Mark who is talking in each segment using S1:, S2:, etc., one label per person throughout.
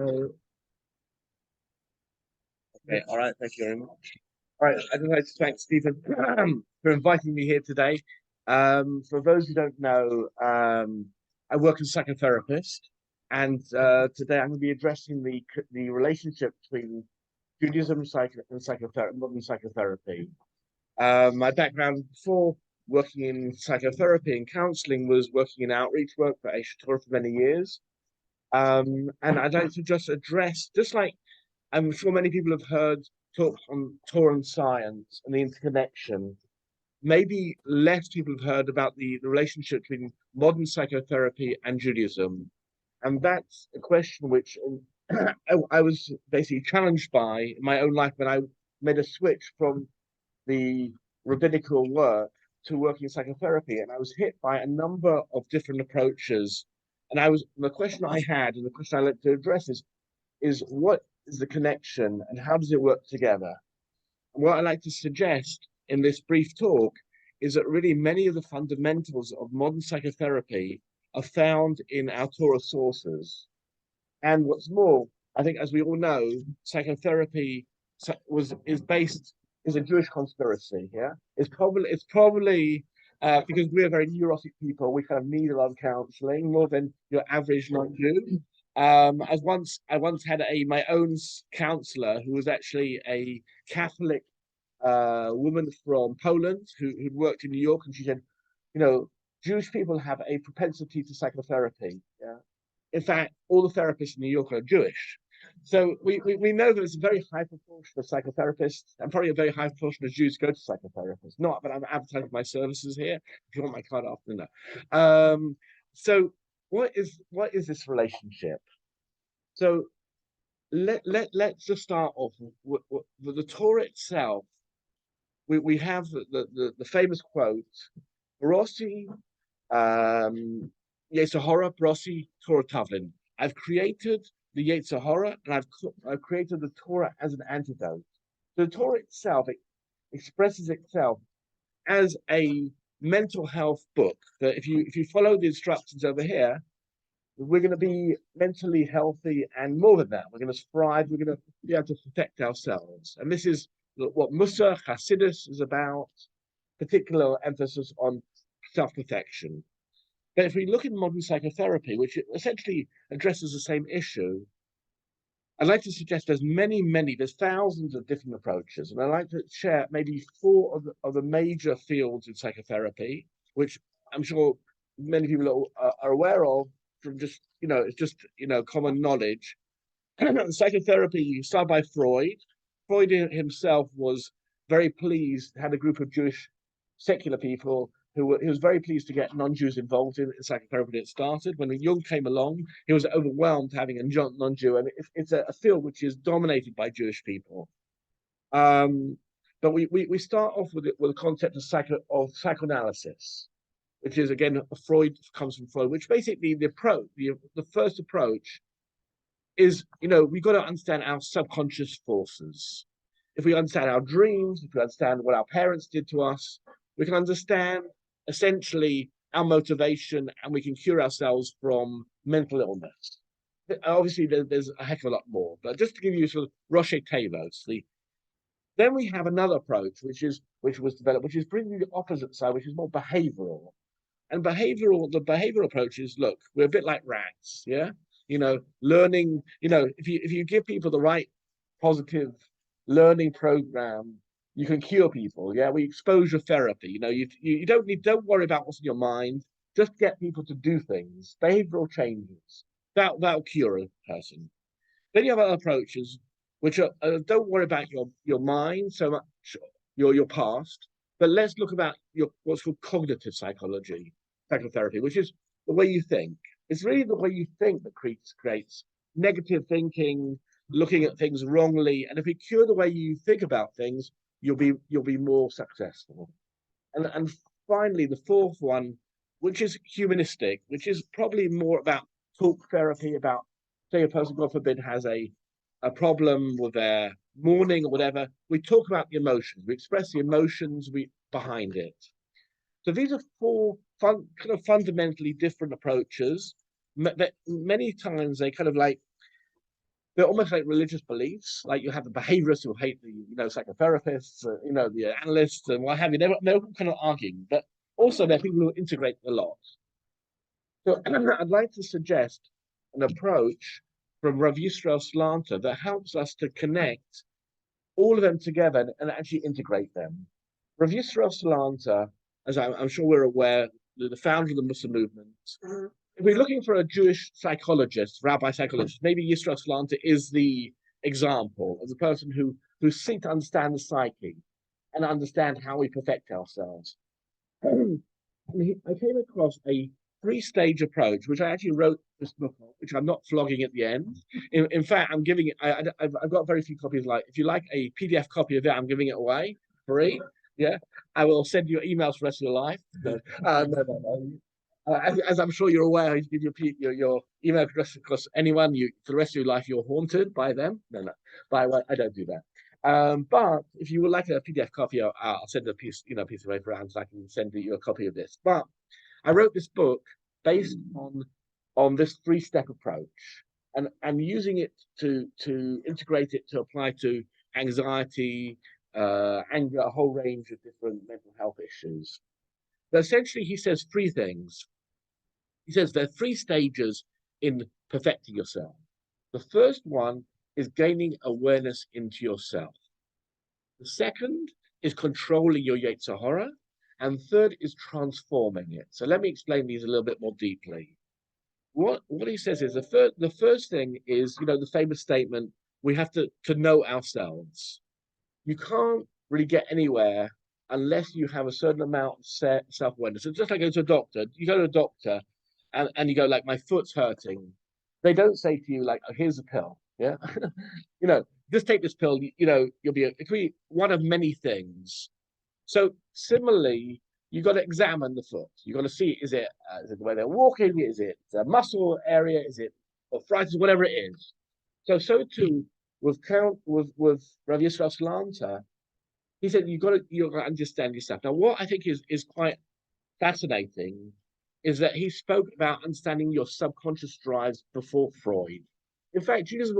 S1: Uh, okay, all right, thank you very much. All right, I'd like to thank Stephen for inviting me here today. For those who don't know, I work as a psychotherapist, and today I'm going to be addressing the relationship between Judaism and psychotherapy, modern psychotherapy. My background before working in psychotherapy and counseling was working in outreach work for Asia Torah for many years. And I'd like to just address, just like I'm sure many people have heard talks on Torah and science and the interconnection. Maybe less people have heard about the relationship between modern psychotherapy and Judaism. And that's a question which I was basically challenged by in my own life when I made a switch from the rabbinical work to working in psychotherapy. And I was hit by a number of different approaches. And the question I had and the question I like to address is what is the connection and how does it work together? And what I like to suggest in this brief talk is that really many of the fundamentals of modern psychotherapy are found in our Torah sources. And what's more, I think, as we all know, psychotherapy is a Jewish conspiracy. Yeah, it's probably because we're very neurotic people. We kind of need a lot of counselling more than your average non-Jew. I once had my own counsellor who was actually a Catholic woman from Poland who'd worked in New York, and she said, you know, Jewish people have a propensity to psychotherapy. Yeah. In fact, all the therapists in New York are Jewish. So we know there's a very high proportion of psychotherapists and probably a very high proportion of Jews go to psychotherapists. Not that I'm advertising my services here. If you want my card after, no. So what is this relationship? So let's just start off with the Torah itself. We have the famous quote, Rossi Yetzer Hara Brossi Torah Tavlin. I've created the Yetzer Hara and I've created the Torah as an antidote. The Torah itself expresses itself as a mental health book. That if you follow the instructions over here, we're going to be mentally healthy and more than that. We're going to thrive. We're going to be able to protect ourselves. And this is what Musa Hasidus is about, particular emphasis on self-protection. But if we look at modern psychotherapy, which essentially addresses the same issue, I'd like to suggest there's thousands of different approaches. And I'd like to share maybe four of the major fields in psychotherapy, which I'm sure many people are aware of from just, it's just, common knowledge. Psychotherapy started by Freud. Freud himself was very pleased, had a group of Jewish secular people he was very pleased to get non-Jews involved in psychotherapy when it started. When Jung came along, he was overwhelmed having a non-Jew, and it's a field which is dominated by Jewish people. But we start off with the concept of psychoanalysis, which is again Freud comes from Freud, which basically the first approach is we've got to understand our subconscious forces. If we understand our dreams, if we understand what our parents did to us, we can understand essentially our motivation and we can cure ourselves from mental illness. Obviously, there's a heck of a lot more, but just to give you sort of Roche Tevos, then we have another approach, which was developed, which is bringing the opposite side, which is more behavioral. And the behavioral approach is, look, we're a bit like rats, yeah? Learning, if you give people the right positive learning program, you can cure people. Yeah, we exposure therapy. You don't worry about what's in your mind. Just get people to do things. Behavioral changes that'll cure a person. Then you have other approaches which are don't worry about your mind so much, your past, but let's look about what's called cognitive psychotherapy, which is the way you think. It's really the way you think that creates negative thinking, looking at things wrongly. And if we cure the way you think about things, you'll be more successful. And finally, the fourth one, which is humanistic, which is probably more about talk therapy, about say a person, God forbid, has a problem with their mourning or whatever. We talk about the emotions, we express the emotions behind it. So these are four kind of fundamentally different approaches. Many times they kind of like they're almost like religious beliefs. Like you have the behaviorists who hate the, psychotherapists, the analysts and what have you. They're kind of arguing, but also they're people who integrate a lot. So I'd like to suggest an approach from Rav Yisrael Slanta that helps us to connect all of them together and actually integrate them. Rav Yisrael Slanta, as I'm sure we're aware, the founder of the Muslim movement. If we're looking for a Jewish psychologist, rabbi psychologist, maybe Yisrael Slanta is the example of the person who seeks to understand the psyche and understand how we perfect ourselves. I came across a three-stage approach, which I actually wrote this book on, which I'm not flogging at the end. In fact, I'm giving it. I've got very few copies. Like, if you like a PDF copy of it, I'm giving it away free. Yeah, I will send you emails for the rest of your life. No. As I'm sure you're aware, you give your email address across anyone. For the rest of your life, you're haunted by them. No, I don't do that. But if you would like a PDF copy, I'll send a piece of paper around so I can send you a copy of this. But I wrote this book based on this three-step approach and using it to integrate it to apply to anxiety, anger, a whole range of different mental health issues. But essentially, he says three things. He says there are three stages in perfecting yourself. The first one is gaining awareness into yourself. The second is controlling your Yetzer Hara. And third is transforming it. So let me explain these a little bit more deeply. What he says is the first thing is, the famous statement, we have to know ourselves. You can't really get anywhere unless you have a certain amount of self-awareness. It's just like going to a doctor. You go to a doctor and you go, like, my foot's hurting. They don't say to you, like, oh, here's a pill. Yeah. Just take this pill, it could be one of many things. So similarly, you've got to examine the foot. You've got to see, is it the way they're walking? Is it a muscle area? Is it arthritis? Whatever it is. So too with Rabbi Yisrael Slanta, he said you've got to understand yourself. Now, what I think is quite fascinating is that he spoke about understanding your subconscious drives before Freud. In fact, Judaism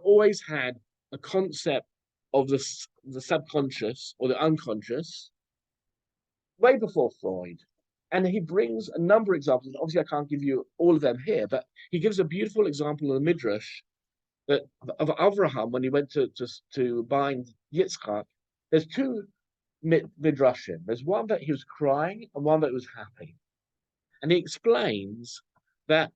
S1: always had a concept of the subconscious or the unconscious way before Freud. And he brings a number of examples. Obviously, I can't give you all of them here, but he gives a beautiful example in the Midrash of Avraham when he went to bind Yitzchak. There's two Midrashim. There's one that he was crying and one that was happy. And he explains that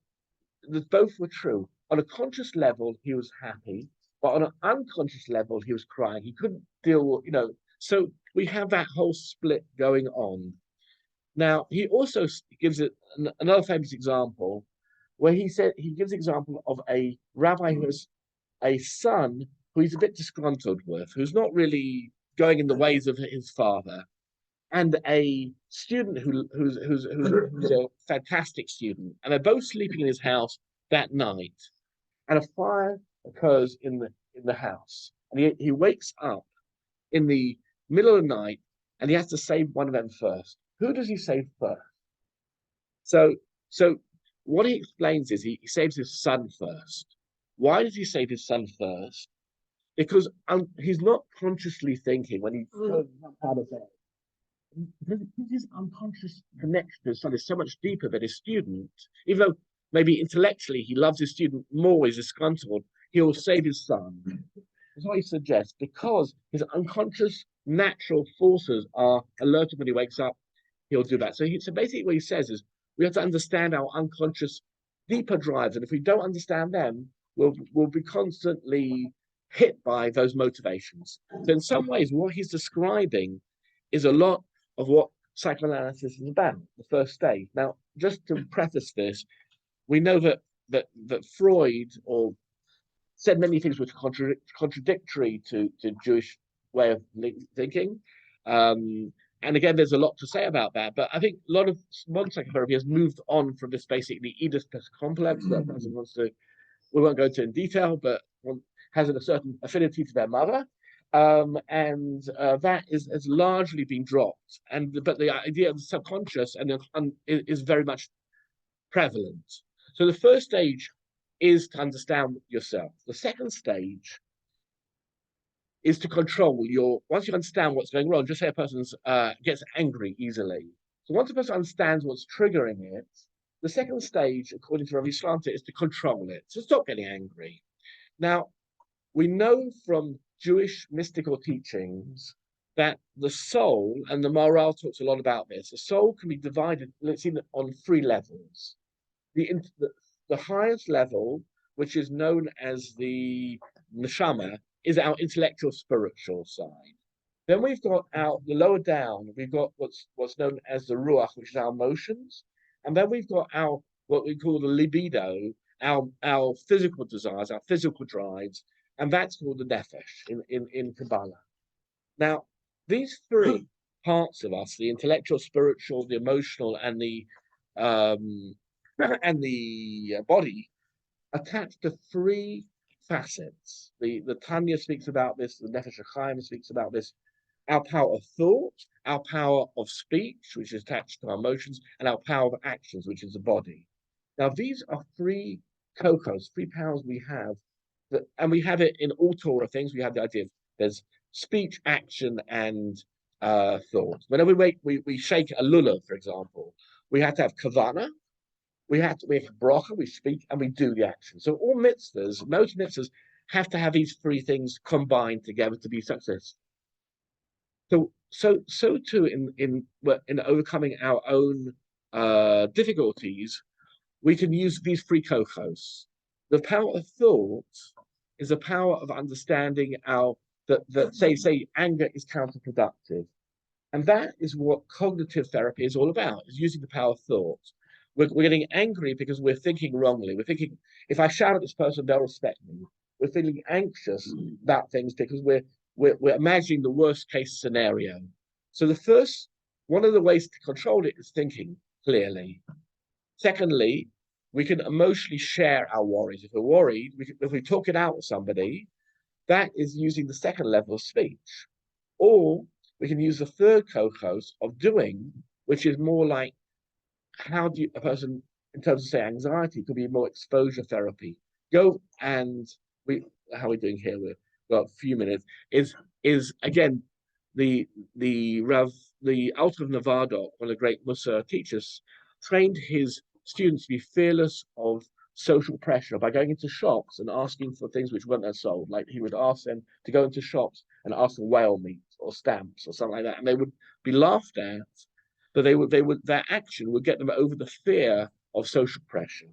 S1: both were true. On a conscious level, he was happy, but on an unconscious level, he was crying. He couldn't deal with, So we have that whole split going on. Now, he also gives it another famous example where he gives the example of a rabbi who has a son who he's a bit disgruntled with, who's not really going in the ways of his father, and a student who's a fantastic student, and they're both sleeping in his house that night, and a fire occurs in the house, and he wakes up in the middle of the night, and he has to save one of them first. Who does he save first? So what he explains is he saves his son first. Why does he save his son first? Because he's not consciously thinking when he goes out of bed. His unconscious connection to his son is so much deeper than his student. Even though maybe intellectually he loves his student more, he's disgruntled, he will save his son. That's what he suggests, because his unconscious natural forces are alerted when he wakes up, he'll do that. So basically what he says is we have to understand our unconscious deeper drives, and if we don't understand them, we'll be constantly hit by those motivations. So in some ways, what he's describing is a lot of what psychoanalysis is about, the first stage. Now, just to preface this, we know that Freud said many things which are contradictory to Jewish way of thinking. And again, there's a lot to say about that. But I think a lot of modern psychotherapy has moved on from this basically Oedipus complex that person wants to, we won't go into in detail, but one has a certain affinity to their mother. And that has largely been dropped. But the idea of the subconscious is very much prevalent. So the first stage is to understand yourself. The second stage is to control your, once you understand what's going wrong, just say a person gets angry easily. So once a person understands what's triggering it, the second stage, according to Rabbi Slanta, is to control it, to stop getting angry. Now, we know from Jewish mystical teachings that the soul, and the Maharal talks a lot about this, the soul can be divided, let's see, on three levels. The highest level, which is known as the neshama, is our intellectual spiritual side. Then we've got the lower down, we've got what's known as the ruach, which is our emotions. And then we've got what we call the libido, our physical desires, our physical drives, and that's called the nefesh in Kabbalah. Now, these three parts of us, the intellectual, spiritual, the emotional, and the body, attached to three facets. The Tanya speaks about this, the Nefesh HaChaim speaks about this. Our power of thought, our power of speech, which is attached to our emotions, and our power of actions, which is the body. Now, these are three kokos, three powers we have, and we have it in all Torah things. We have the idea of there's speech, action, and thought. Whenever we shake a lulav, for example, we have to have kavana, we have bracha, we speak, and we do the action. So all mitzvahs, most mitzvahs, have to have these three things combined together to be successful. So too in overcoming our own difficulties, we can use these three kohos. The power of thought is the power of understanding that say anger is counterproductive, and that is what cognitive therapy is all about: is using the power of thought. We're getting angry because we're thinking wrongly. We're thinking, if I shout at this person, they'll respect me. We're feeling anxious about things because we're imagining the worst case scenario. So one of the ways to control it is thinking clearly. Secondly, we can emotionally share our worries. If we're worried, if we talk it out with somebody, that is using the second level of speech. Or we can use the third kohos of doing, which is more like, how do a person, in terms of say anxiety, could be more exposure therapy. How are we doing here? We've got a few minutes. Is again the Alter of Nevada, one of the great Mussar teachers, trained his students to be fearless of social pressure by going into shops and asking for things which weren't sold. Like he would ask them to go into shops and ask for whale meat or stamps or something like that, and they would be laughed at. But their action would get them over the fear of social pressure.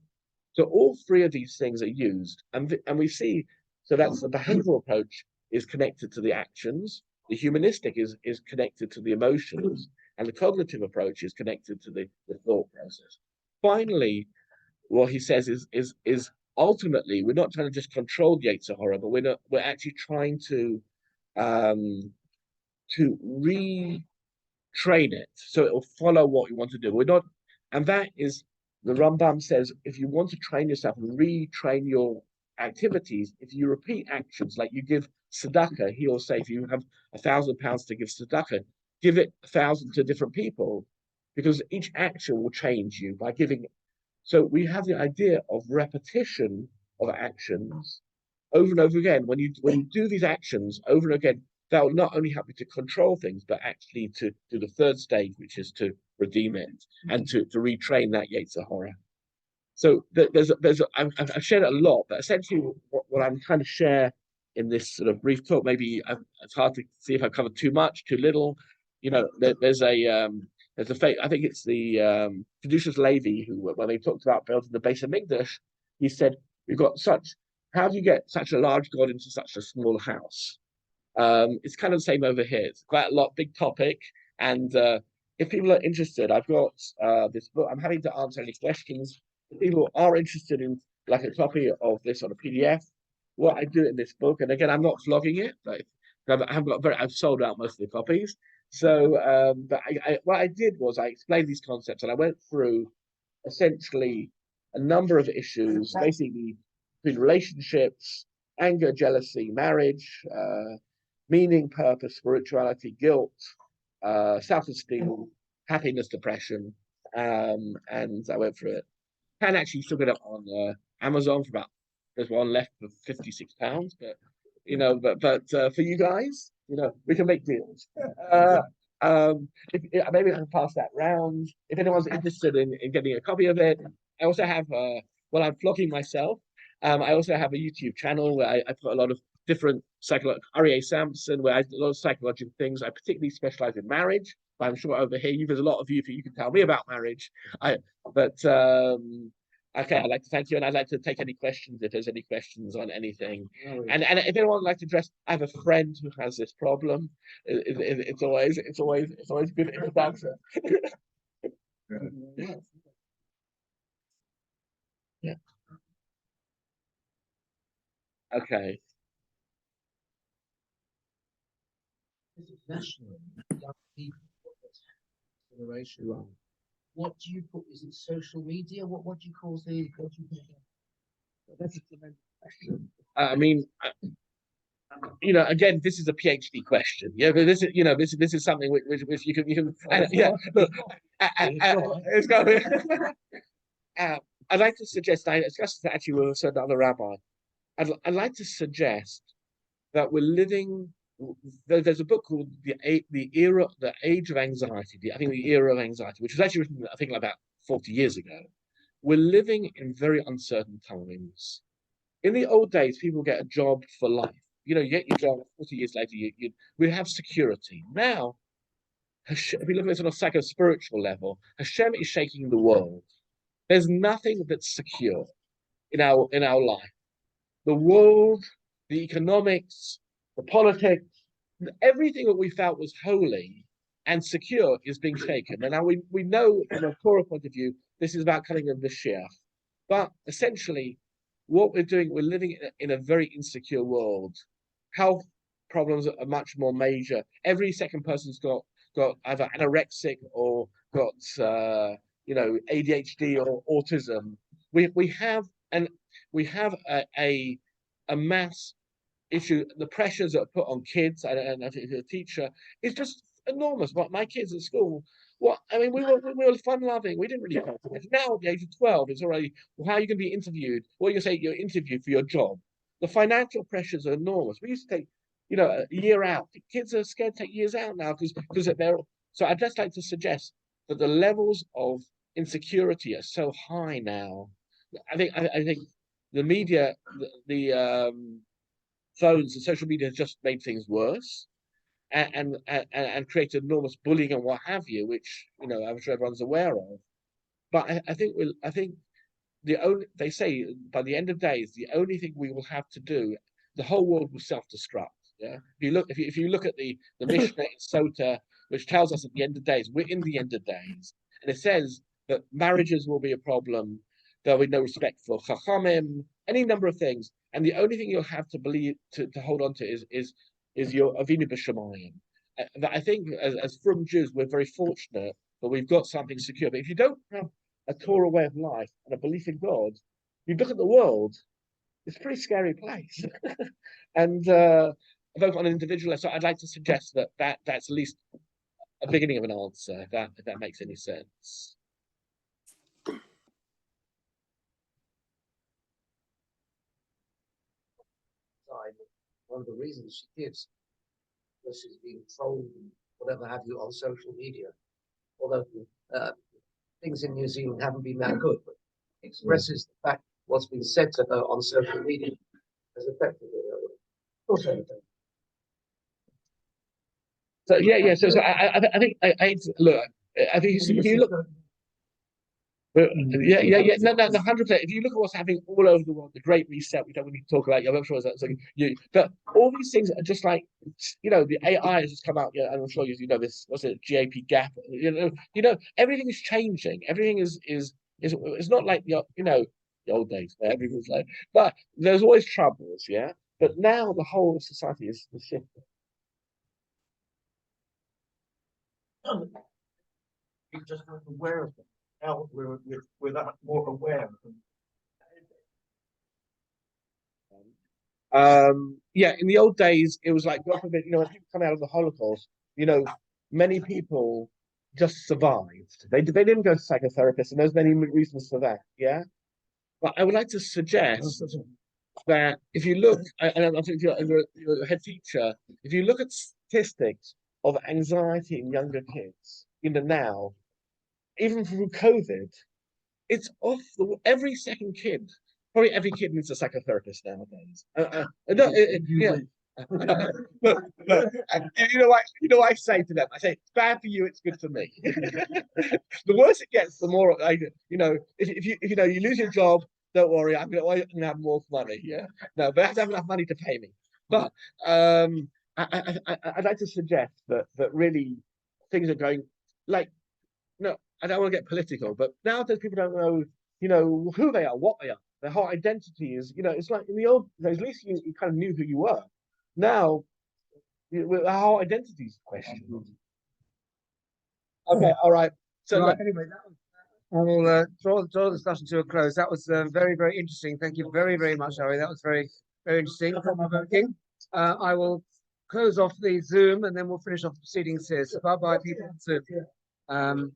S1: So all three of these things are used, and we see. So that's the behavioral approach is connected to the actions. The humanistic is connected to the emotions, and the cognitive approach is connected to the thought process. Finally, what he says is ultimately we're not trying to just control the Yetzer Hara, but we're actually trying to retrain it so it will follow what you want to do. We're not, and that is the Rambam says, if you want to train yourself and retrain your activities, if you repeat actions like you give tzedakah, he will say if you have £1,000 to give tzedakah, give it 1,000 to different people, because each action will change you by giving. So we have the idea of repetition of actions over and over again. When you do these actions over and again, that will not only help you to control things, but actually to do the third stage, which is to redeem it and to retrain that Yetzer Hara. So I've shared it a lot, but essentially what I'm trying to share in this sort of brief talk, maybe it's hard to see if I've covered too much, too little. You know, there's a I think it's the Caduceus Levi who, when they talked about building the Beis Hamikdash, he said, how do you get such a large God into such a small house? It's kind of the same over here. It's quite a big topic. And if people are interested, I've got this book. I'm happy to answer any questions. If people are interested in like a copy of this on a PDF, what I do in this book, and again, I'm not flogging it, but I've sold out most of the copies. So, but what I did was I explained these concepts and I went through essentially a number of issues, basically between relationships, anger, jealousy, marriage, meaning, purpose, spirituality, guilt, self-esteem, happiness, depression, and I went through it. Can actually still get it on Amazon for about There's one left for £56, but for you guys, we can make deals. Maybe I can pass that round. If anyone's interested in getting a copy of it, I also have I'm vlogging myself. I also have a YouTube channel where I put a lot of different Aryeh Sampson, where I do a lot of psychological things. I particularly specialize in marriage, but I'm sure over here there's a lot of you can tell me about marriage. But Okay, I'd like to thank you, and I'd like to take any questions if there's any questions on anything. And if anyone would like to address, I have a friend who has this problem. It's always good introduction. Yeah. Okay.
S2: Nationally, young people, generation. What do you put? Is it social media? What do you call the? What do you think?
S1: That's a tremendous question. I mean, again, this is a PhD question. Yeah, but this is something which you can yeah. Look, it's going. I'd like to suggest. I discussed it actually with a certain other rabbi. I'd like to suggest that we're living. There's a book called the Age of Anxiety. I think the Era of Anxiety, which was actually written, I think, like about 40 years ago. We're living in very uncertain times. In the old days, people get a job for life. You get your job. 40 years later, we have security. Now, if you look at this on a psycho-spiritual level, Hashem is shaking the world. There's nothing that's secure in our life. The world, the economics, the politics, everything that we felt was holy and secure is being shaken. And now we know from a Torah point of view, this is about coming of Mashiach. But essentially, what we're doing, we're living in a very insecure world. Health problems are much more major. Every second person's got either anorexic or got ADHD or autism. We have a mass issue. The pressures that are put on kids and a teacher is just enormous. But my kids at school, we were fun loving. We didn't really care. Now at the age of 12, it's already, well, how are you going to be interviewed? What are you going to say? You're interviewed for your job. The financial pressures are enormous. We used to take, a year out. Kids are scared to take years out now because they're. So I'd just like to suggest that the levels of insecurity are so high now. I think the media, the phones and social media has just made things worse and created enormous bullying and what have you, which I'm sure everyone's aware of. But I think they say by the end of days, the only thing we will have to do, the whole world will self-destruct. Yeah. If you look at the Mishnah in Sota, which tells us at the end of days, we're in the end of days, and it says that marriages will be a problem. There'll be no respect for chachamim, any number of things, and the only thing you'll have to believe to hold on to is your Avinu b'Shamayim. I think as frum Jews, we're very fortunate that we've got something secure. But if you don't have a Torah way of life and a belief in God, you look at the world, it's a pretty scary place. And both on an individual level, so I'd like to suggest that's at least a beginning of an answer, if that makes any sense.
S2: One of the reasons she gives was she's being trolled and whatever have you on social media. Although things in New Zealand haven't been that good, but expresses the fact what's been said to her on social media has affected her.
S1: So yeah. So I think look. I think if you look. Yeah. No, 100%. If you look at what's happening all over the world, the Great Reset, we don't need to talk about. I'm not sure that's but all these things are just like, the AI has just come out. Yeah, and I'm sure you know this. What's it? GAP gap. Everything is changing. Everything is it's not like the old days where everything was like. But there's always troubles. Yeah. But now the whole society is shifting.
S2: You're just not aware of them. Now we're that more aware of them.
S1: Yeah, in the old days, it was like, God forbid, when people come out of the Holocaust, many people just survived. They didn't go to psychotherapists, and there's many reasons for that. Yeah, but I would like to suggest that if you look, and I think you're a head teacher, if you look at statistics of anxiety in younger kids, now, even through COVID, it's off every second kid. Probably every kid needs a psychotherapist nowadays. Yeah. What I say to them? I say, it's bad for you, it's good for me. The worse it gets, the more if you lose your job, don't worry, I'm gonna have more money. Yeah. No, but I have to have enough money to pay me. But I'd like to suggest that really things are going like no, I don't want to get political, but nowadays people don't know, who they are, what they are. Their whole identity is, it's like in the old days, at least you kind of knew who you were. Now, our whole identity is questioned. Okay, all right. So
S3: Right, anyway, I will draw the discussion to a close. That was very, very interesting. Thank you very, very much, Aryeh. That was very, very interesting. I will close off the Zoom and then we'll finish off the proceedings here. So bye-bye, people on Zoom.